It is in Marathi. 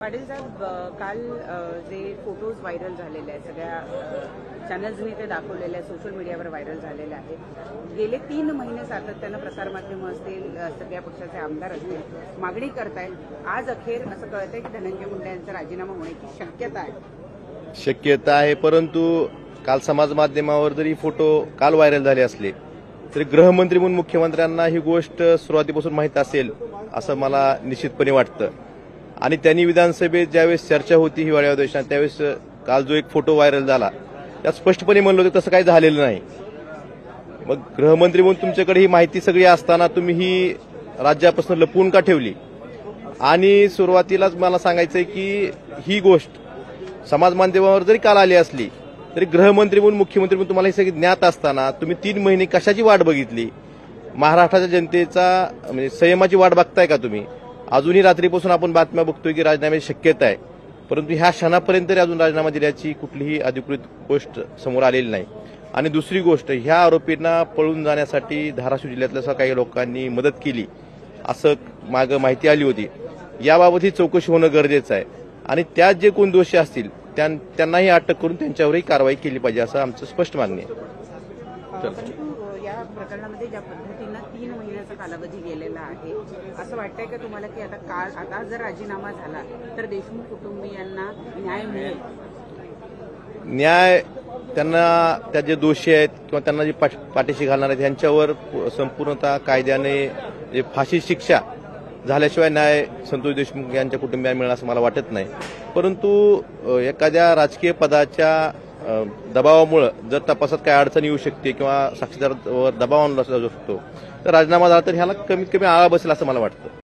पाटील साहेब, काल जे फोटोज व्हायरल झालेले आहेत, सगळ्या चॅनल्सनी ते दाखवलेले आहेत, सोशल मीडियावर व्हायरल झालेले आहेत. गेले 3 महिने सातत्यानं प्रसारमाध्यमं असतील, सगळ्या पक्षाचे आमदार असतील, मागणी करतायत. आज अखेर असं कळतंय की धनंजय मुंडे यांचा राजीनामा होण्याची शक्यता आहे. परंतु काल समाज माध्यमावर जरी फोटो काल व्हायरल झाले असले तरी गृहमंत्री म्हणून मुख्यमंत्र्यांना ही गोष्ट सुरुवातीपासून माहीत असेल असं मला निश्चितपणे वाटतं. आणि त्यांनी विधानसभेत ज्यावेळेस चर्चा होती हिवाळी अधिवेशनात त्यावेळेस काल जो एक फोटो व्हायरल झाला त्यात स्पष्टपणे म्हणलं होतं तसं काही झालेलं नाही. मग गृहमंत्री म्हणून तुमच्याकडे ही माहिती सगळी असताना तुम्ही ही राज्यापासून लपवून का ठेवली? आणि सुरुवातीलाच मला सांगायचंय की ही गोष्ट समाज माध्यमावर जरी काल आली असली तरी गृहमंत्री म्हणून मुख्यमंत्री म्हणून तुम्हाला हे सगळी ज्ञात असताना तुम्ही 3 महिने कशाची वाट बघितली? महाराष्ट्राच्या जनतेचा म्हणजे संयमाची वाट बघताय का तुम्ही? अजूनही रात्रीपासून आपण बातम्या बघतोय की राजीनाम्याची शक्यता आहे, परंतु ह्या क्षणापर्यंत अजून राजीनामा दिल्याची कुठलीही अधिकृत गोष्ट समोर आलेली नाही. आणि दुसरी गोष्ट, ह्या आरोपींना पळून जाण्यासाठी धाराशिव जिल्ह्यातल्या काही लोकांनी मदत केली असं मागं माहिती आली होती. याबाबत ही चौकशी होणं गरजेचं आहे आणि त्यात जे कोण दोषी असतील त्यांनाही अटक करून त्यांच्यावरही कारवाई केली पाहिजे असं आमचं स्पष्ट मागणी आहे. परंतु या प्रकरणामध्ये ज्या पद्धतीनं 3 महिन्याचा कालावधी गेलेला आहे, असं वाटतंय का तुम्हाला की आता जर राजीनामा झाला तर देशमुख कुटुंबियांना न्याय मिळेल? न्याय त्यांना, त्या जे दोषी आहेत किंवा त्यांना जे पाठीशी घालणार आहेत यांच्यावर संपूर्णतः कायद्याने जे फाशी शिक्षा झाल्याशिवाय न्याय संतोष देशमुख यांच्या कुटुंबियांना मिळणार असं मला वाटत नाही. परंतु एखाद्या राजकीय पदाच्या दबावामुळे जर तपासात काही अडचण येऊ शकते किंवा साक्षीदारावर दबाव आणला जाऊ शकतो तर राजीनामा झाला तर ह्याला कमीत कमी आळा बसेल असं मला वाटतं.